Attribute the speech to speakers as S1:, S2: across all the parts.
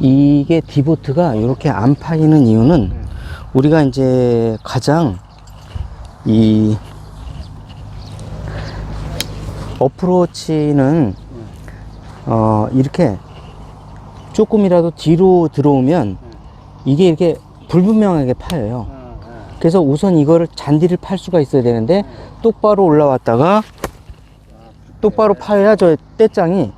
S1: 이게 디보트가 이렇게 안 파이는 이유는 우리가 이제 가장 이 어프로치는 이렇게 조금이라도 뒤로 들어오면 이게 이렇게 불분명하게 파여요. 그래서 우선 이거를 잔디를 팔 수가 있어야 되는데 똑바로 올라왔다가 똑바로 파야 저 떼짱이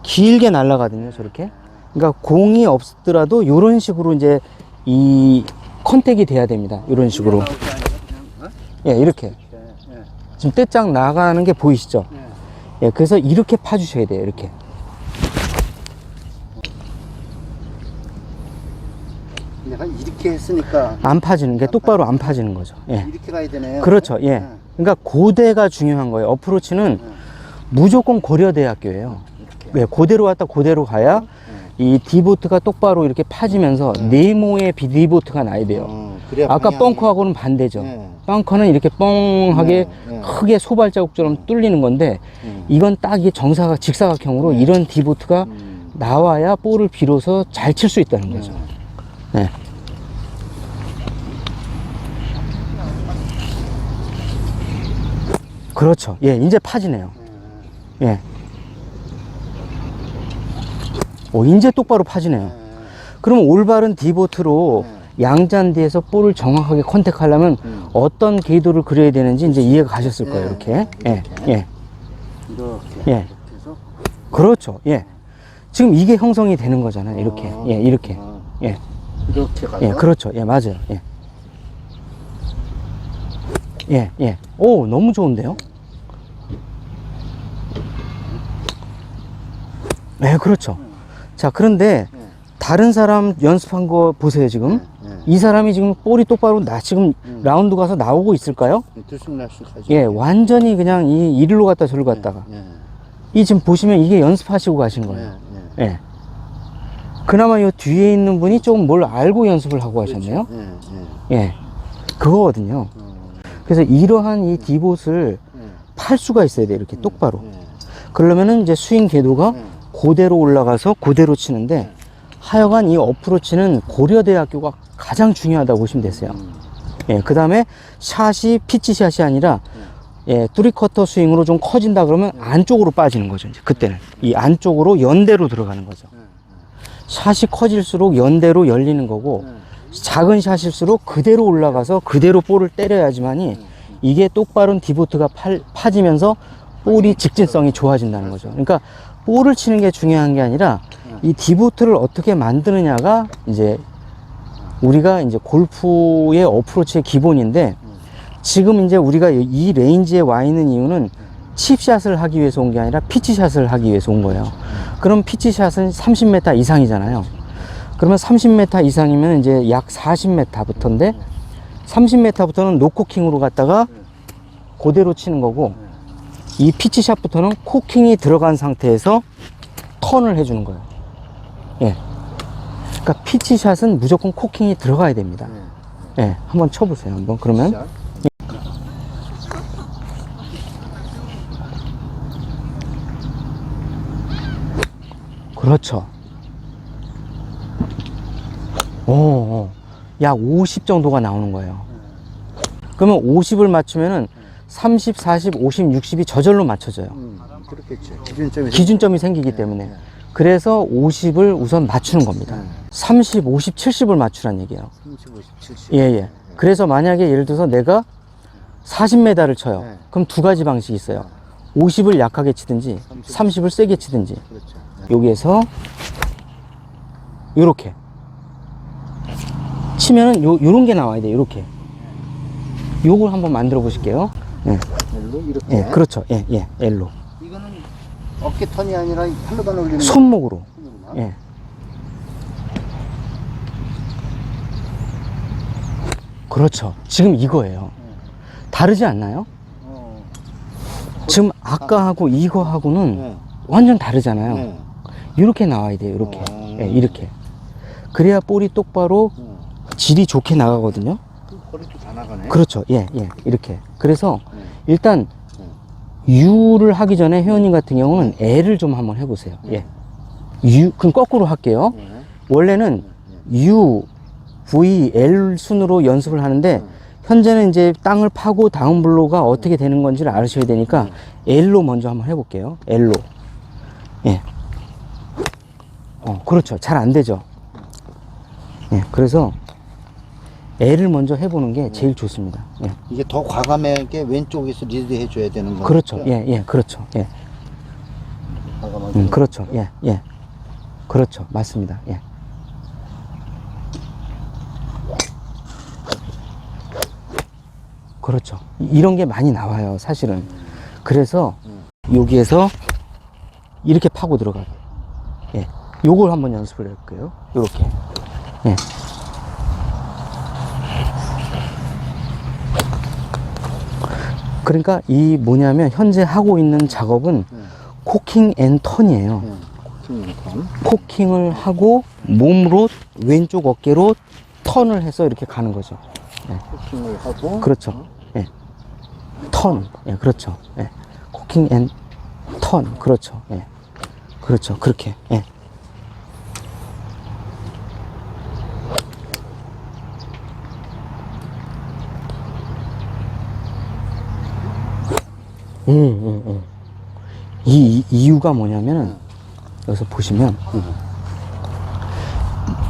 S1: 길게 날아가거든요. 저렇게. 그러니까 공이 없더라도 이런 식으로 이제 이 컨택이 돼야 됩니다. 이런 식으로. 예, 이렇게. 지금 떼짱 나가는 게 보이시죠? 예, 그래서 이렇게 파주셔야 돼요. 이렇게.
S2: 내가 이렇게 했으니까
S1: 안 파지는 게 똑바로 안 파지는 거죠. 예.
S2: 이렇게 가야 되네요.
S1: 그렇죠. 예. 그러니까 고대가 중요한 거예요. 어프로치는 무조건 고려대학교예요. 예, 그대로 왔다 그대로 가야 이 디보트가 똑바로 이렇게 파지면서 네모의 디보트가 나야 돼요. 아까 벙커하고는 반대죠. 벙커는 이렇게 뻥하게 크게 소발자국처럼 뚫리는 건데 이건 딱 이게 정사각 직사각형으로 이런 디보트가 나와야 볼을 비로소 잘 칠 수 있다는 거죠. 네. 그렇죠. 예, 이제 파지네요. 예. 오, 이제 똑바로 파지네요. 그러면 올바른 디보트로 양잔디에서 볼을 정확하게 컨택하려면 어떤 궤도를 그려야 되는지 이제 이해가 가셨을 거예요. 이렇게. 예, 예.
S2: 이렇게.
S1: 예. 그렇죠. 예. 지금 이게 형성이 되는 거잖아요. 이렇게. 예, 이렇게. 예.
S2: 이렇게 가서.
S1: 예, 그렇죠. 예, 맞아요. 예. 예, 예. 오, 너무 좋은데요? 네, 그렇죠. 자, 그런데 다른 사람 연습한 거 보세요, 지금. 이 사람이 지금 볼이 똑바로 지금 라운드 가서 나오고 있을까요?
S2: 들쑥날쑥하죠.
S1: 예, 완전히 그냥 이리로 갔다 저리로 갔다가. 이 지금 보시면 이게 연습하시고 가신 거예요. 예. 그나마 이 뒤에 있는 분이 좀 뭘 알고 연습을 하고 하셨네요. 예. 그거거든요. 그래서 이러한 이 디봇을 팔 수가 있어야 돼요. 이렇게 똑바로. 그러면은 이제 스윙 궤도가 그대로 올라가서 그대로 치는데 하여간 이 어프로치는 고려대학교가 가장 중요하다고 보시면 되세요. 예. 그 다음에 샷이 피치샷이 아니라 예, 뚜리커터 스윙으로 좀 커진다 그러면 안쪽으로 빠지는 거죠. 이제 그때는 이 안쪽으로 연대로 들어가는 거죠. 샷이 커질수록 연대로 열리는 거고 작은 샷일수록 그대로 올라가서 그대로 볼을 때려야지만이 이게 똑바른 디보트가 파지면서 볼이 직진성이 좋아진다는 거죠. 그러니까 볼을 치는 게 중요한 게 아니라 이 디보트를 어떻게 만드느냐가 이제 우리가 이제 골프의 어프로치의 기본인데 지금 이제 우리가 이 레인지에 와 있는 이유는 칩샷을 하기 위해서 온 게 아니라 피치샷을 하기 위해서 온 거예요. 그럼 피치샷은 30m 이상이잖아요. 그러면 30m 이상이면 이제 약 40m부터인데 30m부터는 노코킹으로 갔다가 그대로 치는 거고 이 피치샷부터는 코킹이 들어간 상태에서 턴을 해주는 거예요. 예. 그러니까 피치샷은 무조건 코킹이 들어가야 됩니다. 예. 한번 쳐보세요. 한번 그러면. 그렇죠. 약 50 정도가 나오는 거예요. 그러면 50을 맞추면은 30, 40, 50, 60이 저절로 맞춰져요.
S2: 그렇겠죠.
S1: 기준점이 생기기 때문에. 그래서 50을 우선 맞추는 겁니다. 30, 50, 70을 맞추란 얘기예요.
S2: 30, 50, 70.
S1: 예, 예. 그래서 만약에 예를 들어서 내가 40m를 쳐요. 그럼 두 가지 방식이 있어요. 50을 약하게 치든지 30을 세게 치든지.
S2: 그렇죠.
S1: 여기에서 요렇게 치면은 요런 게 나와야 돼요. 요렇게. 요걸 한번 만들어 보실게요. 예.
S2: L로 이렇게.
S1: 예, 그렇죠. 예, 예, L로.
S2: 이거는 어깨 턴이 아니라 팔로만 올리는
S1: 손목으로.
S2: 손으로만.
S1: 예. 그렇죠. 지금 이거예요. 다르지 않나요? 지금 아까하고 이거하고는 완전 다르잖아요. 이렇게 나와야 돼요. 이렇게. 예, 이렇게. 그래야 볼이 똑바로 질이 좋게 나가거든요.
S2: 허리도 다 나가네.
S1: 그렇죠. 예, 예. 이렇게. 그래서 일단 U를 하기 전에 회원님 같은 경우는 L을 좀 한번 해보세요. 예. U, 그럼 거꾸로 할게요. 원래는 U, V, L 순으로 연습을 하는데 현재는 이제 땅을 파고 다운블로가 어떻게 되는 건지를 아셔야 되니까 L로 먼저 한번 해볼게요. L로. 예. 그렇죠. 잘 안 되죠. 예. 그래서 L을 먼저 해보는 게 제일 좋습니다. 예.
S2: 이게 더 과감하게 왼쪽에서 리드 해줘야 되는 거죠.
S1: 그렇죠. 예, 예, 그렇죠. 예.
S2: 과감하게.
S1: 그렇죠. 예, 예. 그렇죠. 맞습니다. 예. 그렇죠. 이런 게 많이 나와요, 사실은. 그래서 여기에서 이렇게 파고 들어가요. 예. 요걸 한번 연습을 해볼게요. 요렇게. 예. 그러니까 이 뭐냐면 현재 하고 있는 작업은 코킹 앤 턴이에요.
S2: 코킹 앤 턴.
S1: 코킹을 하고 몸으로 왼쪽 어깨로 턴을 해서 이렇게 가는 거죠. 예.
S2: 코킹을 하고.
S1: 그렇죠. 예. 턴. 예, 그렇죠. 예. 코킹 앤 턴. 그렇죠. 예. 그렇죠. 그렇게. 예. 이 이유가 뭐냐면은 여기서 보시면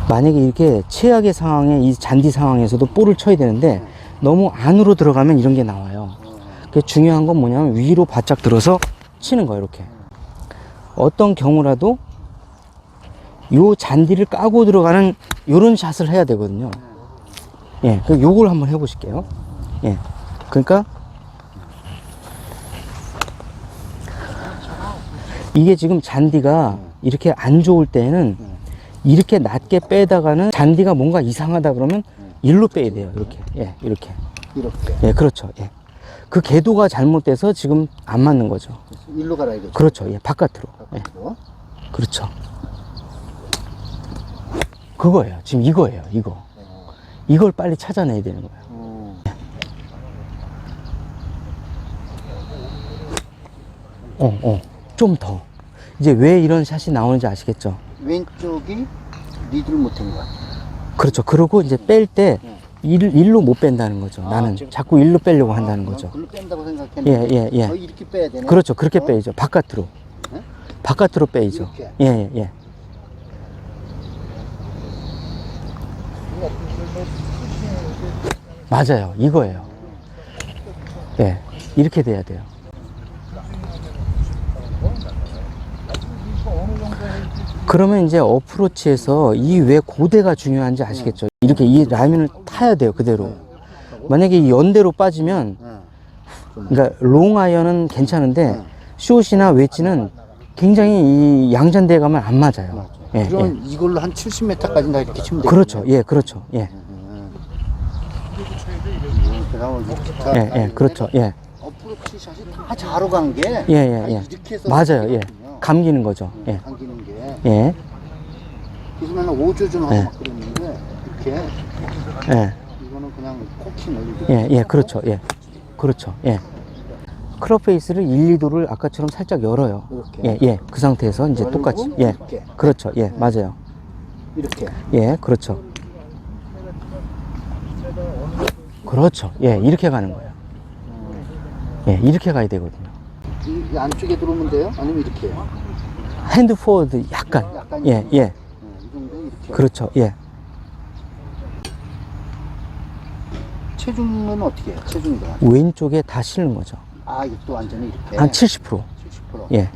S1: 만약에 이렇게 최악의 상황에 이 잔디 상황에서도 볼을 쳐야 되는데 너무 안으로 들어가면 이런 게 나와요. 그 중요한 건 뭐냐면 위로 바짝 들어서 치는 거예요. 이렇게 어떤 경우라도 요 잔디를 까고 들어가는 요런 샷을 해야 되거든요. 예, 그 요걸 한번 해보실게요. 예, 그러니까 이게 지금 잔디가 이렇게 안 좋을 때는 이렇게 낮게 빼다가는 잔디가 뭔가 이상하다 그러면 일로 빼야 돼요. 이렇게. 예, 이렇게.
S2: 이렇게.
S1: 예, 그렇죠. 예. 그 궤도가 잘못돼서 지금 안 맞는 거죠.
S2: 일로 가라 이거죠.
S1: 그렇죠. 예, 바깥으로. 예. 그렇죠. 그거예요. 지금 이거예요. 이거. 이걸 빨리 찾아내야 되는 거예요. 좀 더. 이제 왜 이런 샷이 나오는지 아시겠죠?
S2: 왼쪽이 리드를 못한 것 같아요.
S1: 그렇죠. 그러고 이제 뺄 때 일로 못 뺀다는 거죠. 나는
S2: 지금.
S1: 자꾸 일로 빼려고 한다는 거죠.
S2: 글로 뺀다고 생각했는데.
S1: 예, 예, 예.
S2: 이렇게 빼야 되네.
S1: 그렇죠. 그렇게 빼야죠. 바깥으로.
S2: 네?
S1: 바깥으로 빼야죠.
S2: 이렇게.
S1: 예, 예, 예. 맞아요. 이거예요. 예. 이렇게 돼야 돼요. 그러면 이제 어프로치에서 이 왜 고대가 중요한지 아시겠죠? 이렇게 이 라인을 타야 돼요, 그대로. 만약에 이 연대로 빠지면, 그러니까 롱 아이언은 괜찮은데, 숏이나 웨지는 굉장히 이 양잔대에 가면 안 맞아요. 예,
S2: 그럼
S1: 예.
S2: 이걸로 한 70m까지 다 이렇게 치면 되겠네요.
S1: 그렇죠. 예, 그렇죠. 예. 예, 예, 그렇죠. 예.
S2: 어프로치 샷이 다 자로 간 게.
S1: 예, 예, 예.
S2: 이렇게 해서.
S1: 맞아요. 예. 감기는 거죠. 예.
S2: 감기는 게.
S1: 예.
S2: 그래서 나는 5조준 하고
S1: 예.
S2: 막 그랬는데, 이렇게.
S1: 예.
S2: 이거는 그냥 코킹을 이렇게.
S1: 예, 예, 그렇죠. 예. 그렇죠. 예. 클럽 페이스를 1, 2도를 아까처럼 살짝 열어요.
S2: 이렇게.
S1: 예, 예. 그 상태에서 이제
S2: 열고
S1: 똑같이. 예.
S2: 이렇게.
S1: 그렇죠. 예, 맞아요.
S2: 이렇게.
S1: 예, 그렇죠. 그렇죠. 예, 이렇게 가는 거예요. 예, 이렇게 가야 되거든요.
S2: 이 안쪽에 들어오면 돼요? 아니면 이렇게 해요?
S1: 핸드 포워드 약간.
S2: 약간
S1: 예, 예.
S2: 이 정도 이렇게.
S1: 그렇죠. 예.
S2: 체중은 어떻게 해요? 체중이 들어.
S1: 왼쪽에 다 실는 거죠.
S2: 아, 이것도 완전히 이렇게.
S1: 한 70%.
S2: 70%.
S1: 예.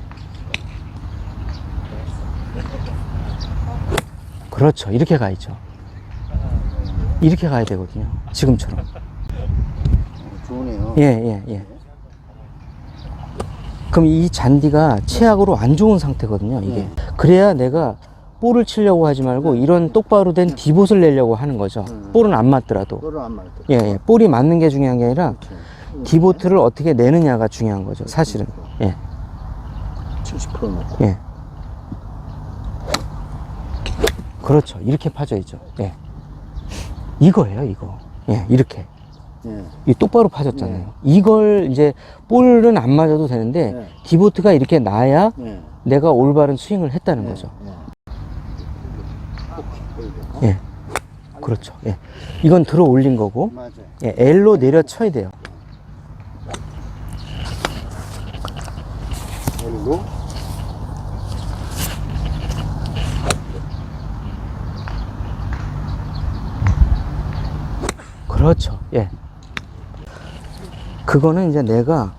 S1: 그렇죠. 이렇게 가야죠. 이렇게 가야 되거든요. 지금처럼.
S2: 좋으네요.
S1: 예, 예, 예. 그럼 이 잔디가 최악으로 안 좋은 상태거든요, 이게. 그래야 내가 볼을 치려고 하지 말고 이런 똑바로 된 디봇을 내려고 하는 거죠. 볼은 안 맞더라도.
S2: 그거를 안 맞을
S1: 예, 예. 볼이 맞는 게 중요한 게 아니라 디보트를 어떻게 내느냐가 중요한 거죠, 사실은. 예,
S2: 70% 놓고.
S1: 예. 그렇죠. 이렇게 파져야죠. 예. 이거예요, 이거. 예, 이렇게.
S2: 예.
S1: 이 똑바로 파졌잖아요. 이걸 이제 볼은 안 맞아도 되는데
S2: 네.
S1: 디보트가 이렇게 나야
S2: 예.
S1: 내가 올바른 스윙을 했다는 거죠.
S2: 예.
S1: 예. 그렇죠. 예. 이건 들어 올린 거고,
S2: 맞아요.
S1: 예, L로 내려쳐야 돼요.
S2: L로.
S1: 그렇죠. 예. 그거는 이제 내가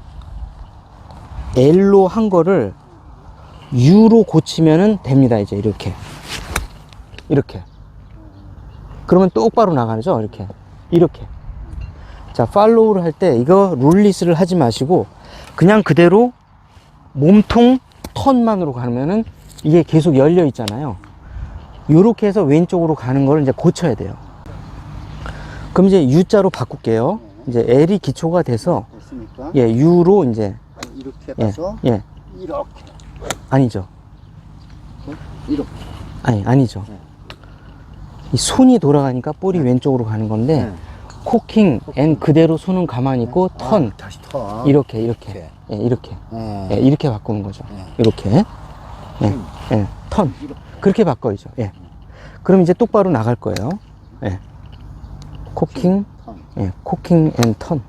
S1: L로 한 거를 U로 고치면은 됩니다. 이제 이렇게. 이렇게. 그러면 똑바로 나가죠. 이렇게. 이렇게. 자, 팔로우를 할 때 이거 룰리스를 하지 마시고 그냥 그대로 몸통 턴만으로 가면은 이게 계속 열려 있잖아요. 요렇게 해서 왼쪽으로 가는 걸 이제 고쳐야 돼요. 그럼 이제 U자로 바꿀게요. 이제 L이 기초가 돼서
S2: 됐습니까?
S1: 예, U로 이제
S2: 이렇게
S1: 예,
S2: 해서
S1: 예.
S2: 이렇게.
S1: 아니죠.
S2: 이렇게.
S1: 아니죠. 이 손이 돌아가니까 볼이 왼쪽으로 가는 건데
S2: 네.
S1: 코킹 앤 그대로 손은 가만히 있고 턴
S2: 다시 턴.
S1: 이렇게
S2: 이렇게.
S1: 예, 이렇게
S2: 예.
S1: 예, 이렇게 바꾸는 거죠. 이렇게 예, 예, 턴 그렇게 바꿔야죠. 예. 그럼 이제 똑바로 나갈 거예요. 예. 코킹 예, 코킹 앤 턴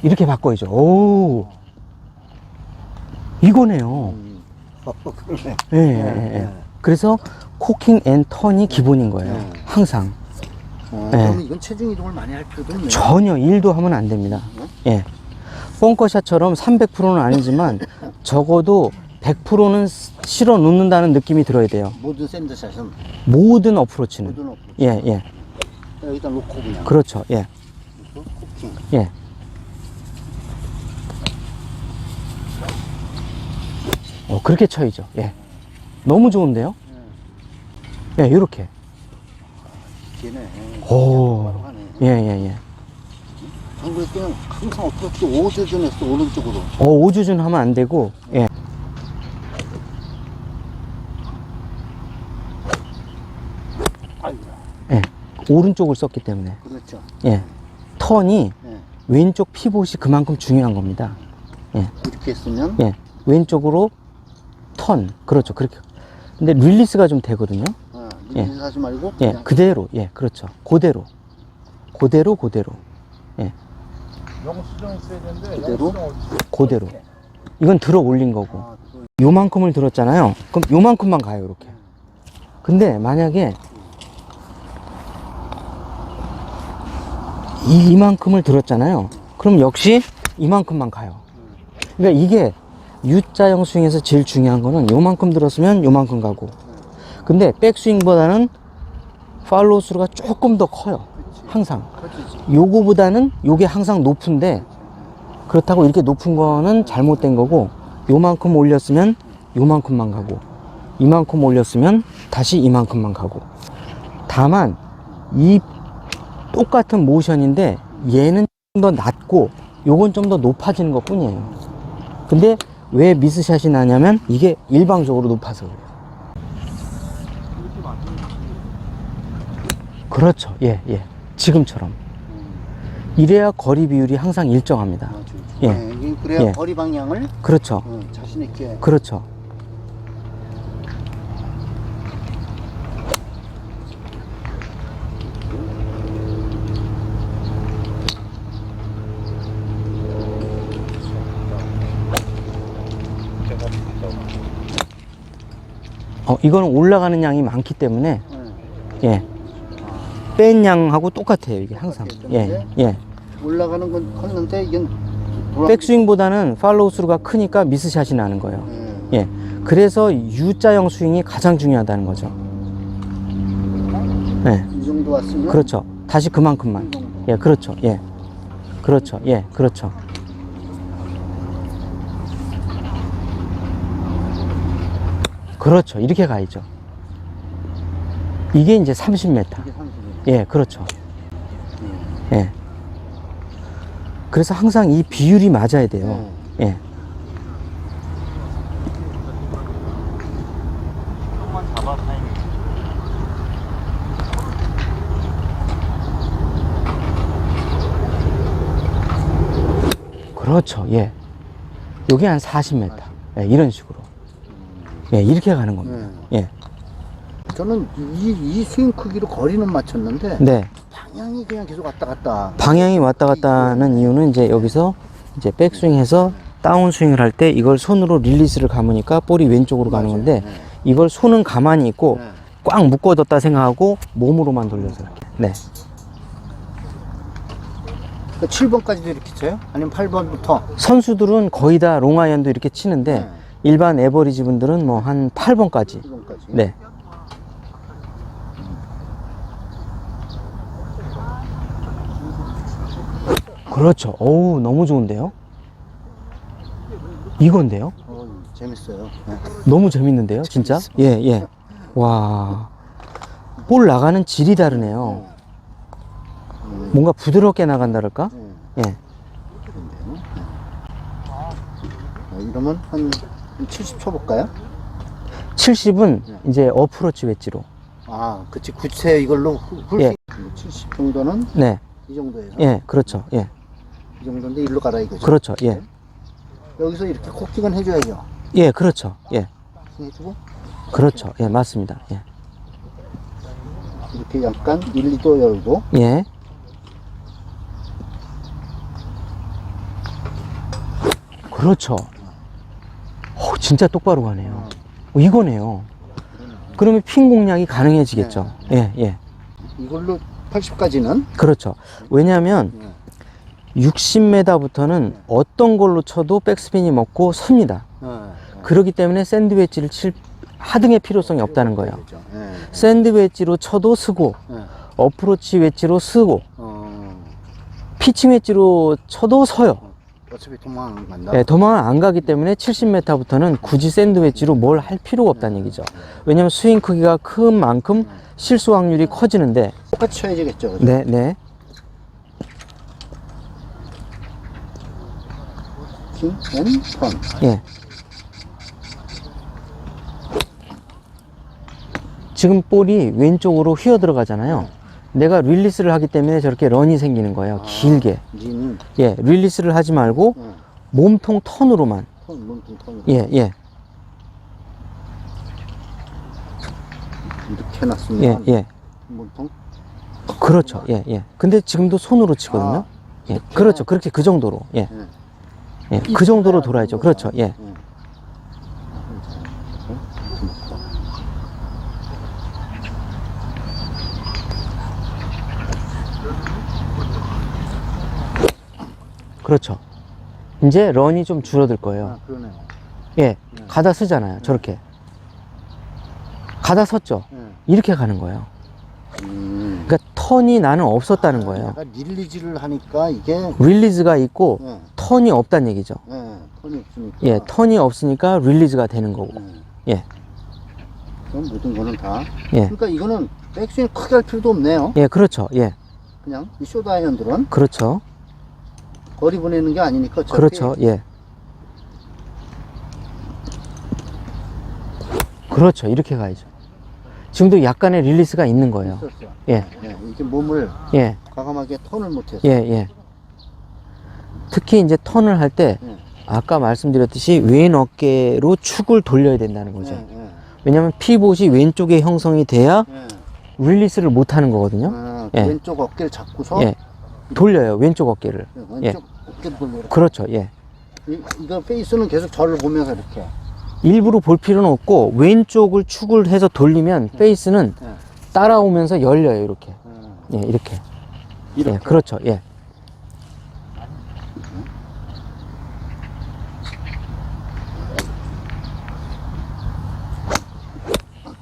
S1: 이렇게 바꿔야죠. 오, 이거네요.
S2: 그러네.
S1: 예, 예, 예. 그래서 코킹 앤 턴이 기본인 거예요. 항상.
S2: 그러면 이건 체중 이동을 많이 할 필요도 없네요.
S1: 전혀 1도 하면 안 됩니다. 예. 벙커샷처럼 300%는 아니지만 적어도 100%는 실어 놓는다는 느낌이 들어야 돼요.
S2: 모든 샌드샷은.
S1: 모든 어프로치는.
S2: 모든 어프로치.
S1: 예, 예.
S2: 여기다 놓고 그냥.
S1: 그렇죠. 예.
S2: 코킹.
S1: 예. 그렇게 쳐야죠. 예. 너무 좋은데요? 예, 요렇게.
S2: 걔네.
S1: 오. 예, 예, 예.
S2: 안 그래도 그냥 항상 어떻게 오주전에서 오른쪽으로.
S1: 오주준 하면 안 되고, 예.
S2: 아이고.
S1: 예. 오른쪽을 썼기 때문에.
S2: 그렇죠.
S1: 예. 턴이
S2: 예.
S1: 왼쪽 피봇이 그만큼 중요한 겁니다. 예.
S2: 이렇게 했으면.
S1: 예. 왼쪽으로 턴. 그렇죠. 그렇게. 근데 릴리스가 좀 되거든요.
S2: 리리스 하지 말고.
S1: 예.
S2: 그냥
S1: 그대로. 예. 그렇죠. 그대로. 그대로. 예.
S3: 영수증 있어야 되는데
S2: 그대로?
S3: 영수증 어디 있어?
S1: 그대로. 이건 들어 올린 거고. 요만큼을 들었잖아요. 그럼 요만큼만 가요. 이렇게. 근데 만약에 이만큼을 들었잖아요. 그럼 역시 이만큼만 가요. 그러니까 이게 U자형 스윙에서 제일 중요한 거는 요만큼 들었으면 요만큼 가고, 근데 백스윙보다는 팔로우 수가 조금 더 커요. 항상 요거보다는 요게 항상 높은데, 그렇다고 이렇게 높은 거는 잘못된 거고, 요만큼 올렸으면 요만큼만 가고, 이만큼 올렸으면 다시 이만큼만 가고. 다만 이 똑같은 모션인데 얘는 좀 더 낮고 요건 좀 더 높아지는 것 뿐이에요. 근데 왜 미스샷이 나냐면 이게 일방적으로 높아서 그래요. 그렇죠. 예, 예. 지금처럼. 이래야 거리 비율이 항상 일정합니다. 예.
S2: 그래야
S1: 예.
S2: 거리 방향을
S1: 그렇죠.
S2: 자신 있게.
S1: 그렇죠. 이거는 올라가는 양이 많기 때문에, 예. 뺀 양하고 똑같아요, 이게 항상. 예, 예.
S2: 올라가는 건 컸는데 이건
S1: 백스윙보다는 팔로우 스루가 크니까 미스샷이 나는 거예요. 예. 그래서 U자형 스윙이 가장 중요하다는 거죠. 예.
S2: 이 정도 왔으면.
S1: 그렇죠. 다시 그만큼만. 예, 그렇죠. 예. 그렇죠. 예, 그렇죠. 그렇죠. 이렇게 가야죠. 이게 이제 30m. 예, 그렇죠. 예. 그래서 항상 이 비율이 맞아야 돼요. 예. 그렇죠. 예. 요게 한 40m. 예, 이런 식으로. 예, 이렇게 가는 겁니다. 예.
S2: 저는 이 스윙 크기로 거리는 맞췄는데
S1: 네.
S2: 방향이 그냥 계속 왔다 갔다.
S1: 방향이 왔다 갔다 하는 이유는 이제 여기서 이제 백스윙해서 다운스윙을 할 때 이걸 손으로 릴리스를 감으니까 볼이 왼쪽으로 가는 건데 이걸 손은 가만히 있고 꽉 묶어뒀다 생각하고 몸으로만 돌려서 이렇게. 네.
S2: 7번까지도 이렇게 쳐요? 아니면 8번부터?
S1: 선수들은 거의 다 롱아이언도 이렇게 치는데 일반 에버리지 분들은 뭐 한 8번까지.
S2: 7번까지.
S1: 네. 그렇죠. 어우, 너무 좋은데요? 이건데요?
S2: 재밌어요.
S1: 너무 재밌는데요? 진짜? 예, 예. 와. 볼 나가는 질이 다르네요. 뭔가 부드럽게 나간다랄까? 예.
S2: 이러면 한 70초 볼까요?
S1: 70은 이제 어프로치 웨지로.
S2: 아, 그치. 구체 이걸로
S1: 예.
S2: 70 정도는
S1: 네.
S2: 이 정도예요.
S1: 예, 그렇죠. 예.
S2: 이 정도인데 일로 가라 이거죠.
S1: 그렇죠. 예.
S2: 여기서 이렇게 코킹은 해줘야죠.
S1: 예, 그렇죠. 예.
S2: 해주고
S1: 그렇죠. 예, 맞습니다. 예.
S2: 이렇게 약간 1, 2도 열고
S1: 예. 그렇죠. 진짜 똑바로 가네요. 이거네요. 그러면 핀 공략이 가능해지겠죠. 예, 예.
S2: 이걸로 80까지는
S1: 그렇죠. 왜냐하면 60m부터는 어떤 걸로 쳐도 백스핀이 먹고 섭니다. 그렇기 때문에 샌드웨지를 칠 하등의 필요성이 없다는 거예요. 샌드웨지로 쳐도 쓰고 어프로치 웨지로 쓰고 피칭 웨지로 쳐도 서요.
S2: 어차피 도망 안 간다.
S1: 네, 도망을 안 가기 때문에 70m부터는 굳이 샌드웨지로 뭘 할 필요가 없다는 얘기죠. 왜냐면 스윙 크기가 큰 만큼 실수 확률이 커지는데.
S2: 똑같이 쳐야 되겠죠. 그죠?
S1: 네, 네.
S2: 킹, 앤, 턴.
S1: 예. 지금 볼이 왼쪽으로 휘어 들어가잖아요. 내가 릴리스를 하기 때문에 저렇게 런이 생기는 거예요. 길게.
S2: 니는
S1: 예, 릴리스를 하지 말고 몸통 턴으로만.
S2: 몸통 턴으로.
S1: 예, 예.
S2: 이렇게 해놨으면
S1: 예, 예.
S2: 몸통.
S1: 그렇죠. 예, 예. 근데 지금도 손으로 치거든요. 예, 그렇죠. 그렇게 그 정도로. 예. 예, 그 정도로 돌아야죠. 그렇죠. 예. 그렇죠. 이제 런이 좀 줄어들 거예요.
S2: 그러네요.
S1: 예. 가다 쓰잖아요. 저렇게. 가다 섰죠. 이렇게 가는 거예요. 그러니까 턴이 나는 없었다는 거예요.
S2: 약간 릴리즈를 하니까 이게
S1: 릴리즈가 있고 턴이 없다는 얘기죠.
S2: 턴이 없으니까.
S1: 예, 턴이 없으니까 릴리즈가 되는 거고. 예.
S2: 그럼 모든 거는 다.
S1: 예.
S2: 그러니까 이거는 백스윙 크게 할 필요도 없네요.
S1: 예, 그렇죠. 예.
S2: 그냥 이 쇼트 아이언들은
S1: 그렇죠.
S2: 거리 보내는 게 아니니까.
S1: 그렇죠. 예. 그렇죠. 이렇게 가야죠. 지금도 약간의 릴리스가 있는 거예요.
S2: 있었어.
S1: 예.
S2: 이게 몸을
S1: 예.
S2: 과감하게 턴을 못해서.
S1: 예, 예. 특히 이제 턴을 할 때 아까 말씀드렸듯이 왼 어깨로 축을 돌려야 된다는 거죠. 왜냐하면 피봇이 왼쪽에 형성이 돼야 릴리스를 못 하는 거거든요. 예.
S2: 왼쪽 어깨를 잡고서
S1: 예. 돌려요. 왼쪽 어깨를.
S2: 왼쪽 어깨를 돌려요.
S1: 그렇죠. 예.
S2: 이거 페이스는 계속 저를 보면서 이렇게.
S1: 일부러 볼 필요는 없고 왼쪽을 축을 해서 돌리면 페이스는 따라오면서 열려요. 이렇게. 예, 이렇게. 예, 그렇죠. 예.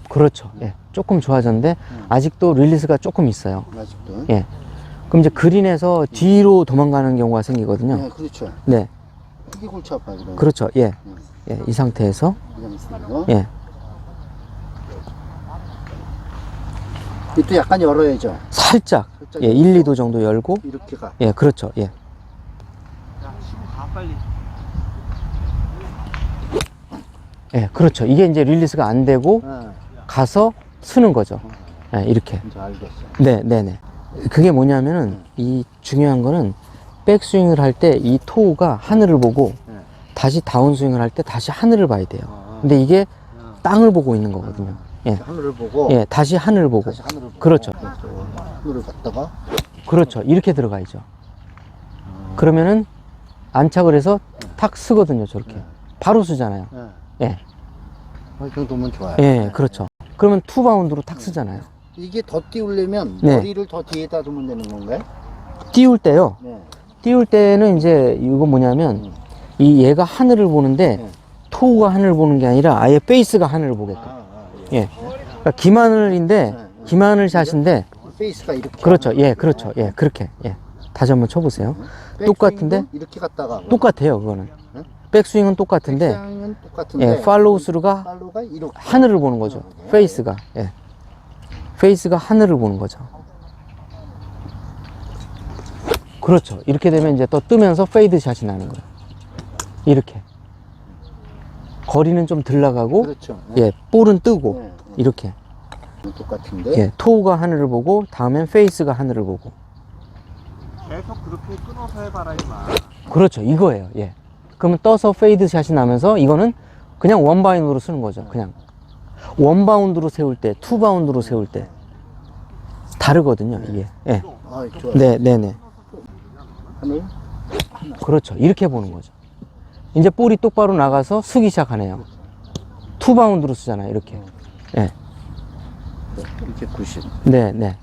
S1: 그렇죠. 예. 조금 좋아졌는데 아직도 릴리스가 조금 있어요.
S2: 아직도.
S1: 예. 그럼 이제 그린에서 뒤로 도망가는 경우가 생기거든요.
S2: 네, 그렇죠.
S1: 네.
S2: 크게 골치 아파요. 그러면.
S1: 그렇죠. 예. 예. 이 상태에서. 예.
S2: 이것도 약간 열어야죠.
S1: 살짝. 예. 1, 2도 정도 열고.
S2: 이렇게 가.
S1: 예. 그렇죠. 예. 예. 그렇죠. 이게 이제 릴리스가 안 되고 가서 쓰는 거죠. 예. 이렇게.
S2: 이제 알겠어.
S1: 네. 네네. 그게 뭐냐면은 이 중요한 거는 백스윙을 할 때 이 토우가 하늘을 보고 다시 다운스윙을 할 때 다시 하늘을 봐야 돼요. 근데 이게 땅을 보고 있는 거거든요. 예.
S2: 하늘을 보고.
S1: 예, 다시 하늘을 보고.
S2: 다시 하늘을 보고.
S1: 그렇죠.
S2: 하늘을 갖다가.
S1: 그렇죠. 이렇게 들어가야죠. 그러면은 안착을 해서 탁 쓰거든요. 저렇게. 바로 쓰잖아요.
S2: 예.
S1: 예.
S2: 이 정도면 좋아요.
S1: 예, 그렇죠. 그러면 투바운드로 탁 쓰잖아요.
S2: 이게 더 띄우려면
S1: 네.
S2: 머리를 더 뒤에다 두면 되는 건가요?
S1: 띄울 때요.
S2: 네.
S1: 띄울 때는 이제 이거 뭐냐면 이 얘가 하늘을 보는데
S2: 네.
S1: 토우가 하늘을 보는 게 아니라 아예 페이스가 하늘을 보게끔.
S2: 예.
S1: 예. 그러니까 김하늘인데 김하늘 샷인데
S2: 페이스가 이렇게.
S1: 그렇죠. 예, 그렇죠. 예, 그렇게. 예. 다시 한번 쳐보세요. 똑같은데?
S2: 이렇게 갔다가.
S1: 똑같아요, 그거는.
S2: 네?
S1: 백스윙은 똑같은데,
S2: 백스윙은 똑같은데.
S1: 예, 팔로우 스루가
S2: 팔로우가 이렇게.
S1: 하늘을 보는 거죠. 페이스가. 예. 페이스가 하늘을 보는 거죠. 그렇죠. 이렇게 되면 이제 또 뜨면서 페이드 샷이 나는 거예요. 이렇게. 거리는 좀 덜 나가고,
S2: 그렇죠.
S1: 예, 볼은 뜨고,
S2: 네, 네.
S1: 이렇게.
S2: 똑같은데.
S1: 예, 토우가 하늘을 보고, 다음엔 페이스가 하늘을 보고.
S3: 계속 그렇게 끊어서 해봐라 임마.
S1: 그렇죠. 이거예요. 예. 그러면 떠서 페이드 샷이 나면서 이거는 그냥 원바운드로 쓰는 거죠. 그냥. 원바운드로 세울 때, 투바운드로 세울 때. 다르거든요, 이게. 예.
S2: 아, 좋아요.
S1: 네, 네, 네.
S2: 하늘.
S1: 그렇죠. 이렇게 보는 거죠. 이제 볼이 똑바로 나가서 쓰기 시작하네요. 투바운드로 쓰잖아요, 이렇게. 예.
S2: 이렇게 90.
S1: 네, 네.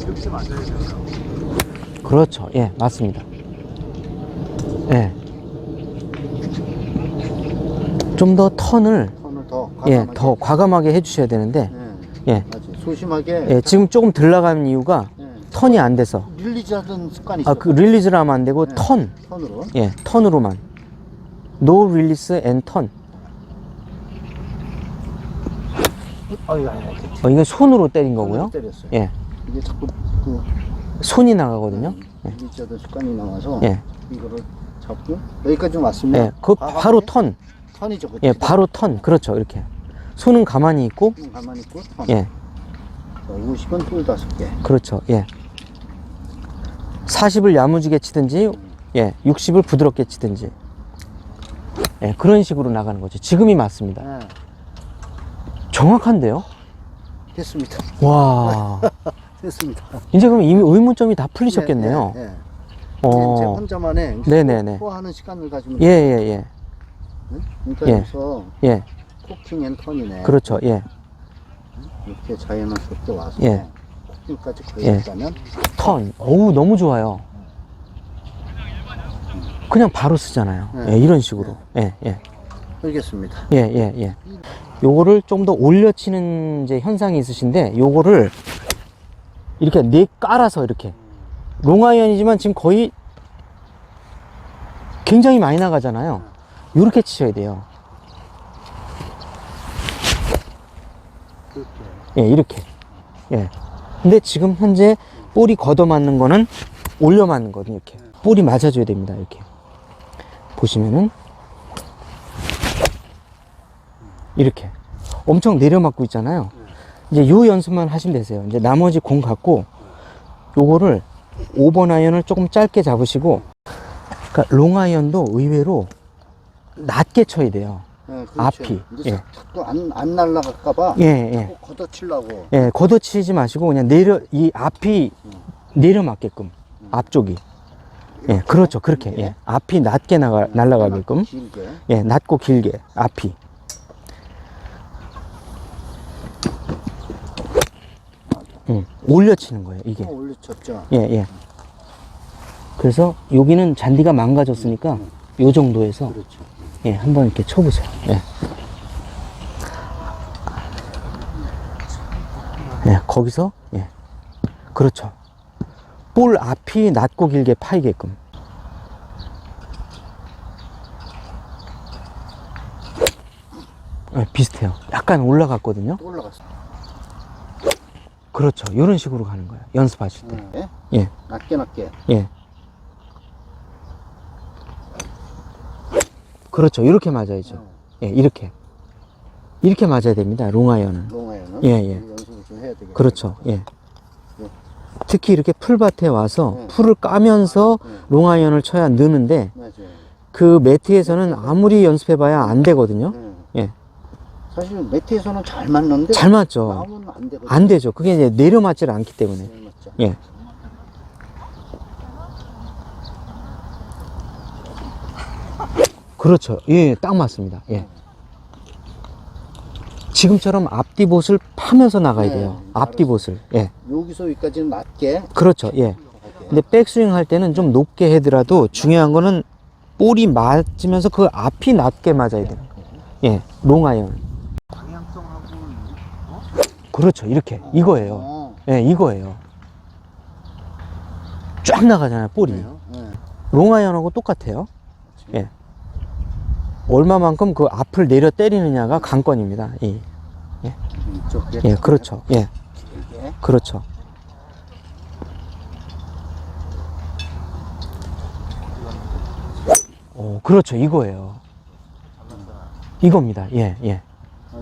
S3: 이렇게 맞아야 돼요.
S1: 그렇죠. 예, 맞습니다. 예. 좀 더 턴을,
S2: 턴을 더
S1: 예,
S2: 과감하게.
S1: 더 과감하게 해주셔야 되는데,
S2: 네.
S1: 예.
S2: 맞아요. 소심하게.
S1: 예, 지금 조금 덜 나가는 이유가
S2: 네.
S1: 턴이 안 돼서.
S2: 릴리즈 하던 습관이 있어.
S1: 아, 그 릴리즈를 하면 안 되고,
S2: 네.
S1: 턴.
S2: 턴으로.
S1: 예, 턴으로만. 노 릴리스 앤 턴. 이건 손으로 때린 거고요.
S2: 때렸어요.
S1: 예.
S2: 이게 자꾸 그
S1: 손이 나가거든요. 예.
S2: 릴리즈 하던 습관이 나와서.
S1: 예.
S2: 이거를 잡고 여기까지 좀 왔으면.
S1: 예. 그 바로 턴.
S2: 턴이죠. 그치?
S1: 예, 바로 턴. 그렇죠. 이렇게. 손은 가만히 있고,
S2: 가만히 있고 턴.
S1: 예.
S2: 50은 뿔 5개.
S1: 그렇죠. 예. 40을 야무지게 치든지, 예, 60을 부드럽게 치든지. 예, 그런 식으로 나가는 거죠. 지금이 맞습니다.
S2: 네.
S1: 정확한데요?
S2: 됐습니다.
S1: 와.
S2: 됐습니다.
S1: 이제 그럼 이미 의문점이 다 풀리셨겠네요.
S2: 네, 네, 네.
S1: 어.
S2: 제 혼자만의
S1: 네네네.
S2: 소화하는 시간을 가지면
S1: 예, 예, 예.
S2: 네? 그러니까
S1: 예.
S2: 여기서
S1: 예.
S2: 코킹 앤 턴이네.
S1: 그렇죠. 예.
S2: 이렇게 자연스럽게 와서
S1: 예.
S2: 코킹까지
S1: 예.
S2: 거기까지면
S1: 턴. 어우, 너무 좋아요. 그냥 바로 쓰잖아요.
S2: 네.
S1: 예, 이런 식으로. 예, 예.
S2: 알겠습니다.
S1: 예, 예, 예. 요거를 좀 더 올려치는 이제 현상이 있으신데, 요거를 이렇게 깔아서 이렇게. 롱아이언이지만 지금 거의 굉장히 많이 나가잖아요. 요렇게 치셔야 돼요. 예, 이렇게. 예. 근데 지금 현재 볼이 걷어 맞는 거는 올려 맞는 거거든요, 이렇게. 볼이 맞아줘야 됩니다, 이렇게. 보시면은. 이렇게. 엄청 내려 맞고 있잖아요. 이제 요 연습만 하시면 되세요. 이제 나머지 공 갖고, 요거를 5번 아이언을 조금 짧게 잡으시고, 그러니까 롱 아이언도 의외로 낮게 쳐야 돼요.
S2: 네, 그렇죠.
S1: 앞이.
S2: 이제
S1: 예.
S2: 자꾸 안 날아갈까봐
S1: 예, 예.
S2: 걷어치려고.
S1: 예, 걷어치지 마시고 그냥 이 앞이 내려 맞게끔. 앞쪽이. 예, 그렇죠. 그렇게. 예. 앞이 낮게 날아가게끔.
S2: 길게.
S1: 예, 낮고 길게. 앞이. 올려치는 거예요, 이게.
S2: 올려쳤죠.
S1: 예, 예. 그래서 여기는 잔디가 망가졌으니까 요 정도에서
S2: 그렇죠.
S1: 예, 한번 이렇게 쳐보세요. 예. 예, 거기서 예. 그렇죠. 볼 앞이 낮고 길게 파이게끔. 예, 비슷해요. 약간 올라갔거든요.
S2: 또 올라갔어.
S1: 그렇죠. 이런 식으로 가는 거예요. 연습하실 때.
S2: 네.
S1: 예,
S2: 낮게.
S1: 예. 그렇죠. 이렇게 맞아야죠. 예, 이렇게. 이렇게 맞아야 됩니다. 롱아이언은.
S2: 롱아이언은.
S1: 예, 예.
S2: 연습을 좀 해야 되겠네.
S1: 그렇죠. 예. 특히 이렇게 풀밭에 와서
S2: 네.
S1: 풀을 까면서 롱아이언을 쳐야 느는데
S2: 맞아요.
S1: 그 매트에서는 아무리 연습해봐야 안 되거든요. 예.
S2: 사실 매트에서는 잘 맞는데
S1: 잘 맞죠.
S2: 마음은 안 되거든요.
S1: 안 되죠. 그게 이제 내려맞질 않기 때문에.
S2: 네, 맞죠.
S1: 예. 그렇죠. 예, 딱 맞습니다. 예. 지금처럼 앞뒤봇을 파면서 나가야
S2: 네,
S1: 돼요. 앞뒤봇을. 예.
S2: 여기서 여기까지는 낮게.
S1: 그렇죠. 예. 근데 백스윙 할 때는 좀 높게 해더라도 중요한 거는 볼이 맞으면서 그 앞이 낮게 맞아야 돼요. 예. 롱아이언.
S3: 방향성하고
S1: 그렇죠. 이렇게. 이거예요.
S2: 어,
S1: 예, 이거예요. 쫙 나가잖아요, 볼이.
S2: 그래요? 네.
S1: 롱아이언하고 똑같아요. 예. 얼마만큼 그 앞을 내려 때리느냐가 관건입니다. 예.
S2: 이쪽에.
S1: 예, 그렇죠. 예.
S2: 이게.
S1: 그렇죠. 그렇죠. 이거예요. 이겁니다. 예, 예.